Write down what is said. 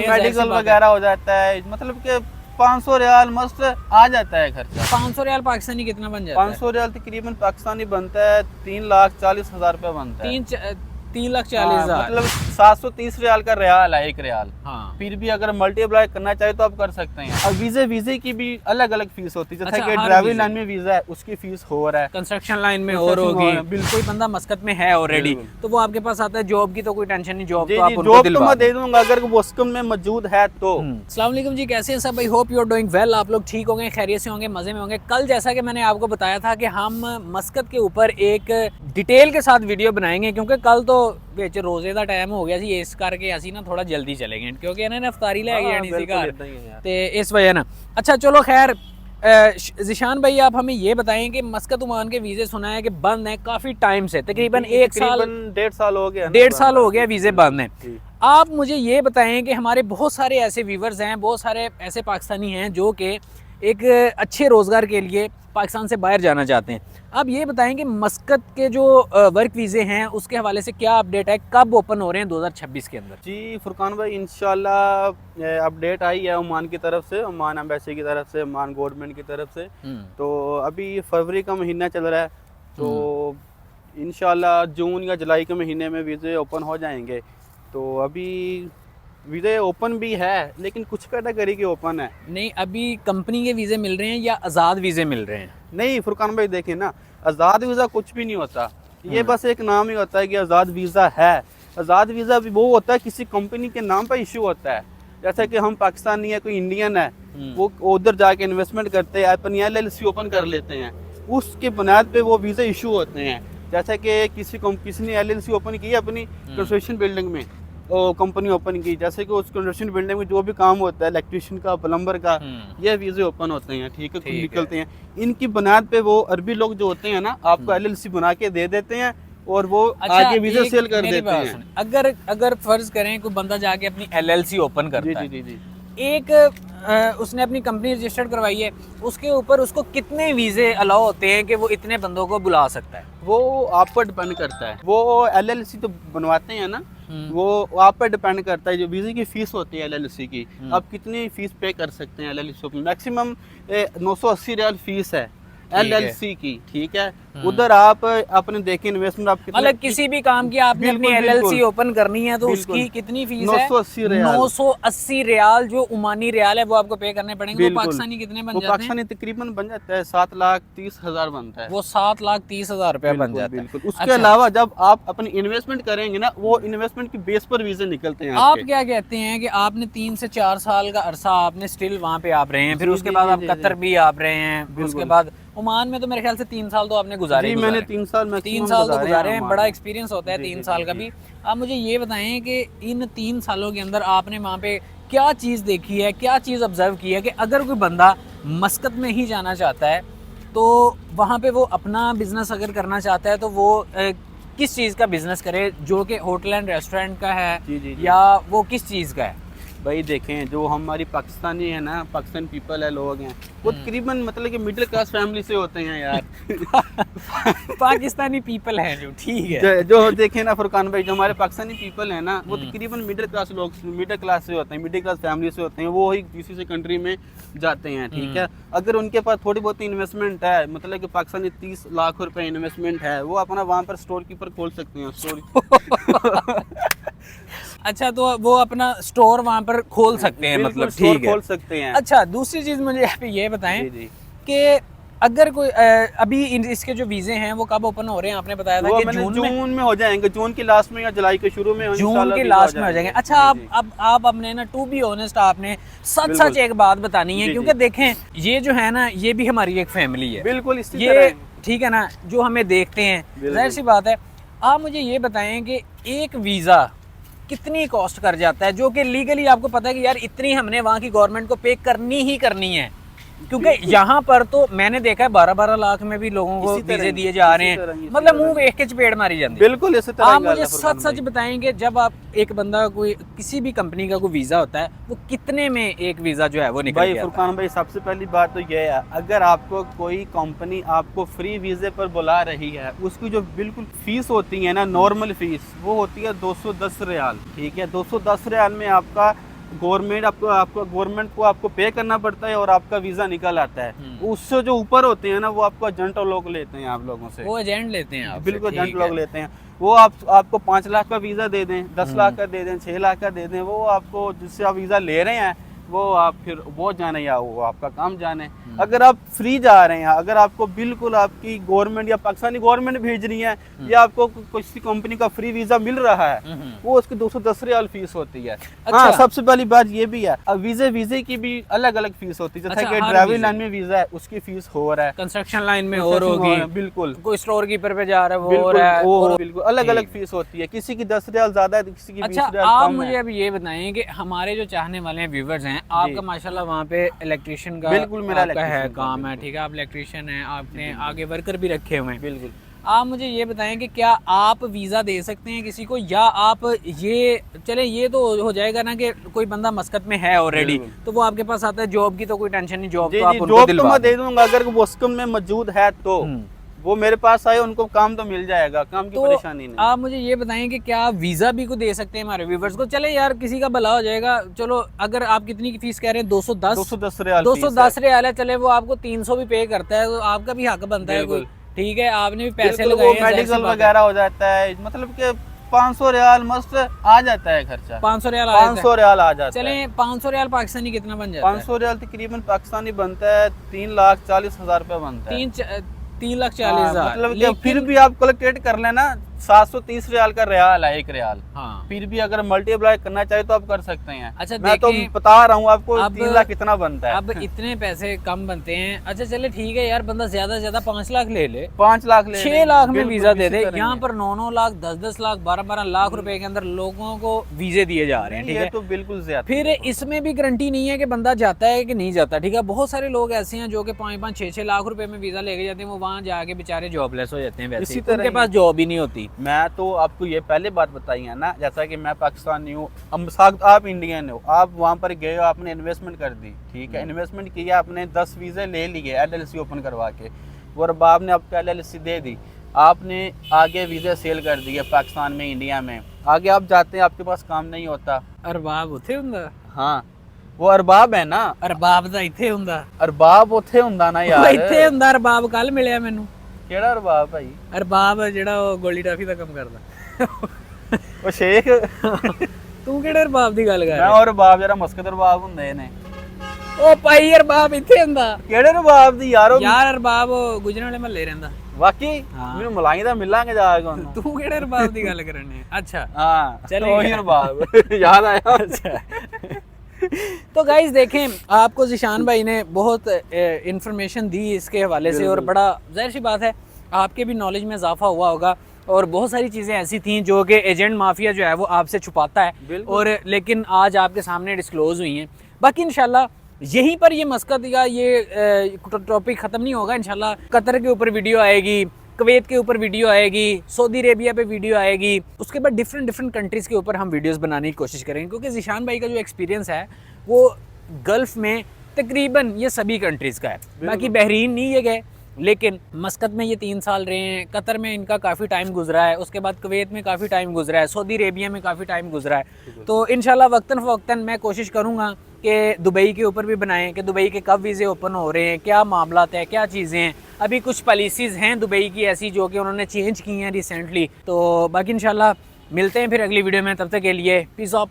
Medical वगैरह हो जाता है, मतलब कि 500 रियाल मस्त आ जाता है खर्चा। 500 रियाल पाकिस्तानी कितना बन जाता है? 500 रियाल तकरीबन पाकिस्तानी बनता है 3,40,000 रुपया बनता है। 3,40,000 मतलब 730 रियाल का रियाल है, एक रियाल। हाँ। फिर भी अगर मल्टीप्लाई करना चाहे तो आप कर सकते हैं। और वीजे की भी अलग अलग फीस होती है, जैसे अच्छा, कि हर ड्राइविंग वीज़े लाइन में वीजा है उसकी फीस हो रहा है, कंस्ट्रक्शन लाइन में और Construction होगी। हो रहा है, बिल्कुल। कोई बंदा मस्कत में है ऑलरेडी बिल्कुल। तो वो आपके पास आता है, जॉब की तो कोई टेंशन नहीं, जॉब जी तो आप जी, उनको जॉब तो दिलवा मैं दे दें। दूंगा अगर वो स्कम में मौजूद है तो। अस्सलाम वालेकुम जी, कैसे हैं सब भाई? Hope you are doing well. आप लोग ठीक होंगे, खैरियत से होंगे, मज़े में होंगे। कल जैसा कि मैंने आपको बताया था कि हम मस्कत के ऊपर एक डिटेल के साथ वीडियो बनाएंगे, क्योंकि कल तो बेच रोजे का टाइम हो गया सी, इस करके असी ना थोड़ा जल्दी चलेंगे, क्योंकि इन्होंने अफ्तारी लै गई जानी सी घर, तो इस वजह ना। अच्छा चलो खैर, ज़िशान भाई आप हमें ये बताएं कि मस्कत ओमान के वीज़े सुना है कि बंद हैं काफ़ी टाइम से, तकरीबन 1 साल 1.5 साल हो गया, 1.5 साल हो गया वीज़े बंद हैं। आप मुझे ये बताएं कि हमारे बहुत सारे ऐसे व्यूवर्स हैं, बहुत सारे ऐसे पाकिस्तानी हैं जो कि एक अच्छे रोज़गार के लिए पाकिस्तान से बाहर जाना चाहते हैं। आप ये बताएं कि मस्कत के जो वर्क वीज़े हैं उसके हवाले से क्या अपडेट है, कब ओपन हो रहे हैं 2026 के अंदर? जी फुरकान भाई, इंशाल्लाह अपडेट आई है ओमान की तरफ से, ओमान एम्बेसी की तरफ से, ओमान गवर्नमेंट की तरफ से। तो अभी फरवरी का महीना चल रहा है, तो इंशाल्लाह जून या जुलाई के महीने में वीज़े ओपन हो जाएंगे। तो अभी वीज़े ओपन भी है, लेकिन कुछ कैटेगरी के ओपन है। नहीं, अभी कंपनी के वीज़े मिल रहे हैं या आज़ाद वीज़े मिल रहे हैं? नहीं फुरकान भाई, देखें ना, आज़ाद वीज़ा कुछ भी नहीं होता, ये बस एक नाम ही होता है कि आज़ाद वीज़ा है। आज़ाद वीज़ा भी वो होता है किसी कंपनी के नाम पर इशू होता है, जैसे कि हम पाकिस्तानी है, कोई इंडियन है, वो उधर जाके इन्वेस्टमेंट करते हैं, अपनी LLC ओपन कर लेते हैं, उसके बुनियाद पे वो वीज़ा इशू होते हैं। जैसे कि किसी ने LLC ओपन की अपनी कंस्ट्रक्शन बिल्डिंग में, कंपनी ओपन की, जैसे कि उस कंस्ट्रक्शन बिल्डिंग में जो भी काम होता है, इलेक्ट्रिशियन का, प्लम्बर का, ये वीज़े ओपन होते हैं, ठीक है, निकलते हैं। इनकी बुनियाद पे वो अरबी लोग जो होते हैं ना, आपको LLC बना के दे देते हैं और वो आगे वीज़ा सेल कर देते हैं। अगर फर्ज करें कोई बंदा जाके अपनी LLC ओपन करता है, जी, एक उसने अपनी कंपनी रजिस्टर्ड करवाई है, उसके ऊपर उसको कितने वीज़े अलाउ होते हैं कि वो इतने बंदों को बुला सकता है? वो आप पर डिपेंड करता है। वो LLC तो बनवाते हैं ना, वो आप पर डिपेंड करता है। जो वीज़े की फ़ीस होती है LLC की, आप कितनी फ़ीस पे कर सकते हैं LLC में। मैक्सिमम 980 रियाल फ़ीस है LLC की, ठीक है। उधर आप अपने देखें इन्वेस्टमेंट, आप मतलब किसी भी काम की आपने अपनी LLC ओपन करनी है तो उसकी कितनी फीस है? 980 रियाल। 980 रियाल जो ओमानी रियाल है वो आपको पे करने पड़ेंगे। वो पाकिस्तानी कितने बन जाते हैं? पाकिस्तानी तकरीबन बन जाता है 7,30,000 बनता है। वो 7,30,000 रुपया बन जाता है। बिल्कुल। उसके अलावा जब आप अपनी इन्वेस्टमेंट करेंगे ना, वो इन्वेस्टमेंट की बेस पर वीज़े निकलते हैं। आप क्या कहते हैं कि आपने 3 से 4 साल का अरसा आपने स्टिल वहाँ पे आप रहे हैं, फिर उसके बाद आप कतर भी आप रहे हैं, उसके बाद ओमान में तो मेरे ख्याल से 3 साल तो आपने गुजारे। मैंने 3 साल तो गुजारे हैं, बड़ा एक्सपीरियंस होता है 3 साल का भी। आप मुझे ये बताएं कि इन 3 सालों के अंदर आपने वहाँ पे क्या चीज़ देखी है, क्या चीज़ ऑब्जर्व की है कि अगर कोई बंदा मस्कत में ही जाना चाहता है तो वहाँ पे वो अपना बिजनेस अगर करना चाहता है तो वो किस चीज़ का बिजनेस करे, जो कि होटल एंड रेस्टोरेंट का है या वो किस चीज़ का है? भाई देखें, जो हमारी पाकिस्तानी है ना, पाकिस्तान पीपल है, लोग हैं, वो तकरीबन मतलब कि मिडिल क्लास फैमिली से होते हैं यार। पाकिस्तानी पीपल हैं जो, ठीक है, जो देखें ना फुरकान भाई, जो हमारे पाकिस्तानी पीपल है ना, वो तकरीबन मिडिल क्लास लोग, मिडिल क्लास से होते हैं, मिडिल क्लास फैमिली से होते हैं। वो ही किसी से कंट्री में जाते हैं, ठीक है। अगर उनके पास थोड़ी बहुत इन्वेस्टमेंट है, मतलब कि पाकिस्तानी 30 लाख रुपए इन्वेस्टमेंट है, वो अपना वहाँ पर स्टोर कीपर खोल सकते हैं, स्टोर। अच्छा, तो वो अपना स्टोर वहाँ पर खोल सकते हैं, मतलब ठीक है, खोल सकते हैं। अच्छा, दूसरी चीज़ मुझे यहाँ पे ये बताएं कि अगर कोई अभी इसके जो वीज़े हैं वो कब ओपन हो रहे हैं? आपने बताया था कि जून में हो जाएंगे, जून के लास्ट में या जुलाई के शुरू में, जून के लास्ट में हो जाएंगे। अच्छा, आप अपने ना, टू बी ऑनेस्ट, आपने सच एक बात बतानी है, क्योंकि देखें ये जो है ना, ये भी हमारी एक फैमिली है, बिल्कुल, ये ठीक है ना, जो हमें देखते हैं, जाहिर सी बात है। आप मुझे ये बताएं कि एक वीज़ा कितनी कॉस्ट कर जाता है, जो कि लीगली आपको पता है कि यार इतनी हमने वहाँ की गवर्नमेंट को पे करनी ही करनी है, क्योंकि यहाँ पर तो मैंने देखा है 12-12 लाख में भी लोगों को वीज़े दिए जा रहे हैं, मतलब मुंह देख के चपेट मारी जाती है। बिल्कुल इसी तरह। आप मुझे सच बताएंगे, जब आप एक बंदा कोई किसी भी कंपनी का कोई वीज़ा होता है, वो कितने में एक वीज़ा जो है वो निकल भाई फुरकान भाई, सबसे पहली बात तो ये है, अगर आपको कोई कंपनी आपको फ्री वीज़े पर बुला रही है, उसकी जो बिल्कुल फीस होती है ना, नॉर्मल फीस, वो होती है 210 रियाल, ठीक है। 210 रियाल में आपका गवर्नमेंट आपको गवर्नमेंट को आपको पे करना पड़ता है और आपका वीजा निकल आता है। उससे जो ऊपर होते हैं ना वो आपको एजेंट लोग लेते हैं आप लोगों से, वो एजेंट लेते हैं आपसे, बिल्कुल ठीक एजेंट है। लोग लेते हैं। वो आपको 5 लाख का वीजा दे दें, 10 लाख का दे दें, 6 लाख का दे दें, वो आपको जिससे आप वीजा ले रहे हैं वो आप फिर वो जाने या वो आपका काम जाने। अगर आप फ्री जा रहे हैं, अगर आपको बिल्कुल आपकी गवर्नमेंट या पाकिस्तानी गवर्नमेंट भेज रही है या आपको किसी कंपनी का फ्री वीजा मिल रहा है, वो उसकी 210 रियाल फीस होती है। हाँ, सबसे पहली बात ये भी है, अब वीजे की भी अलग अलग फीस होती है। जैसे कि ड्राइविंग लाइन में वीजा है उसकी फीस हो रहा है, कंस्ट्रक्शन लाइन में और होगी, बिल्कुल कोई स्टोर कीपर पे जा रहा है वो हो रहा है, वो बिल्कुल अलग अलग फीस होती है। किसी की 10 रियाल ज्यादा है, किसी की 20 अच्छा, रियाल आप कम मुझे है। अब ये बताएं कि हमारे जो चाहने वाले हैं व्यूवर्स हैं, आपका माशाल्लाह वहाँ पे इलेक्ट्रिशियन का बिल्कुल मेरा आपका है electrician का, काम है, ठीक है, आप इलेक्ट्रिशियन हैं, आपने आगे वर्कर भी रखे हुए हैं। बिल्कुल। आप मुझे ये बताएं कि क्या आप वीज़ा दे सकते हैं किसी को, या आप ये चले ये तो हो जाएगा ना कि कोई बंदा मस्कत में है ऑलरेडी तो वो आपके पास आता है, जॉब की तो कोई टेंशन नहीं, जॉब तो आप उनको जॉब तो दिलवा मैं दे दूंगा, अगर वो मस्कत में मौजूद है तो वो मेरे पास आए, उनको काम तो मिल जाएगा, काम की तो परेशानी नहीं। आप मुझे ये बताएं कि क्या आप वीज़ा भी को दे सकते हैं हमारे व्यूवर्स को? चले यार किसी का भला हो जाएगा, चलो अगर आप कितनी की फीस कह रहे हैं, 210 रियाल 210 रियाल है, चले वो आपको 300 भी पे करता है तो आपका भी हक बनता है कोई, ठीक है, आपने भी पैसे लगाए हैं, मेडिकल वगैरह हो जाता है, मतलब कि 500 रियाल मस्त आ जाता है खर्चा, 500 रियाल 500 रियाल आ जाता है। चले 500 रियाल पाकिस्तानी कितना बन जाता है? 500 रियाल तकरीबन पाकिस्तानी बनता है 3,40,000 रुपए बनता है। 3,40,000, मतलब कि फिर भी आप कैलकुलेट कर लेना, 730 रियाल का रियाल है, 1 रियाल। हाँ। फिर भी अगर मल्टीप्लाई करना चाहे तो आप कर सकते हैं। अच्छा, मैं तो देखें, बता रहा हूँ आपको अब 3 लाख कितना बनता है। अब इतने पैसे कम बनते हैं। अच्छा चले ठीक है यार, बंदा ज्यादा से ज्यादा 5 लाख ले ले, 5 लाख ले 6 लाख में बिल्कुल वीजा दे इसी दे, तरह यहाँ ही पर 9-9 लाख, 10-10 लाख, 12-12 लाख रुपए के अंदर लोगों को वीजे दिए जा रहे हैं, ठीक ये है। तो बिल्कुल ज्यादा। फिर इसमें भी गारंटी नहीं है कि बंदा जाता है कि नहीं जाता, ठीक है। बहुत सारे लोग ऐसे हैं जो कि 5-5, 6-6 लाख रुपए में वीजा लेके जाते हैं, वो वहाँ जाके बेचारे जॉबलेस हो जाते हैं, वैसे इसी ही। तरह उनके ही। पास जॉब ही नहीं होती। मैं तो आपको ये पहले बात बताई है ना, जैसा कि मैं पाकिस्तानी हूँ, आप इंडियन हो, आप वहाँ पर गए हो, आपने इन्वेस्टमेंट कर दी, ठीक है, इन्वेस्टमेंट किया, आपने 10 वीज़े ले लिए LLC ओपन करवा के, और बाप ने आपको LLC दे दी, आपने आगे वीज़े सेल कर दिए पाकिस्तान में, इंडिया में, आगे आप जाते हैं, आपके पास काम नहीं होता। अरबाब उथे हुंदा, हाँ, वो अरबाब है ना, अरबाब दा इथे हुंदा, अरबाब उथे हुंदा ना यार, इथे हुंदा अरबाब। कल मिलिਆ ਮੈਨੂੰ। ਕਿਹੜਾ ਅਰਬਾਬ ਭਾਈ? ਅਰਬਾਬ ਜਿਹੜਾ ਉਹ ਗੋਲੀ ਟਾਫੀ ਦਾ ਕੰਮ ਕਰਦਾ। ਉਹ ਸ਼ੇਖ। ਤੂੰ ਕਿਹੜੇ ਅਰਬਾਬ ਦੀ ਗੱਲ ਕਰ ਮੈਂ ਰਿਹਾ? ਉਹ ਅਰਬਾਬ ਜਿਹੜਾ ਮਸਕਤ ਅਰਬਾਬ ਹੁੰਦੇ ਨੇ। ਉਹ ਭਾਈ ਅਰਬਾਬ ਇੱਥੇ ਹੁੰਦਾ। ਕਿਹੜੇ ਅਰਬਾਬ ਦੀ ਯਾਰ? ਉਹ ਯਾਰ ਅਰਬਾਬ ਗੁਜਰਨ ਵਾਲੇ ਮਹੱਲੇ ਰਹਿੰਦਾ। ਵਾਕਈ ਮੈਨੂੰ ਮਲਾਈ ਦਾ ਮਿਲਾਂਗੇ ਜਾ ਕੇ ਉਹਨੂੰ। ਤੂੰ ਕਿਹੜੇ ਅਰਬਾਬ ਦੀ ਗੱਲ ਕਰਨੇ? अच्छा हाँ चलिए। वही अरबाब याद आया। अच्छा तो गाइस देखें, आपको जिशान भाई ने बहुत इंफॉर्मेशन दी इसके हवाले से, और बड़ा जाहिर सी बात है आपके भी नॉलेज में इजाफा हुआ होगा, और बहुत सारी चीज़ें ऐसी थी जो कि एजेंट माफिया जो है वो आपसे छुपाता है, और लेकिन आज आपके सामने डिस्क्लोज हुई हैं। बाकी इंशाल्लाह यहीं पर ये मस्कत का ये टॉपिक ख़त्म नहीं होगा। इंशाल्लाह कतर के ऊपर वीडियो आएगी, कुवैत के ऊपर वीडियो आएगी, सऊदी अरेबिया पे वीडियो आएगी, उसके बाद डिफरेंट कंट्रीज़ के ऊपर हम वीडियोस बनाने की कोशिश करेंगे, क्योंकि जिशान भाई का जो एक्सपीरियंस है वो गल्फ़ में तकरीबन ये सभी कंट्रीज़ का है। बाकी बहरीन नहीं ये गए, लेकिन मस्कत में ये 3 साल रहे हैं, कतर में इनका काफ़ी टाइम गुजरा है, उसके बाद कुवैत में काफ़ी टाइम गुजरा है, सऊदी अरेबिया में काफ़ी टाइम गुजरा है। तो इंशाल्लाह वक्तन फ़वक्तन मैं कोशिश करूँगा कि दुबई के ऊपर भी बनाएं कि दुबई के कब वीज़े ओपन हो रहे हैं, क्या मामलात है, क्या चीज़ें हैं। अभी कुछ पॉलिसीज़ हैं दुबई की ऐसी जो कि उन्होंने चेंज की हैं रिसेंटली। तो बाकी इंशाल्लाह मिलते हैं फिर अगली वीडियो में, तब तक के लिए पीस ऑफ।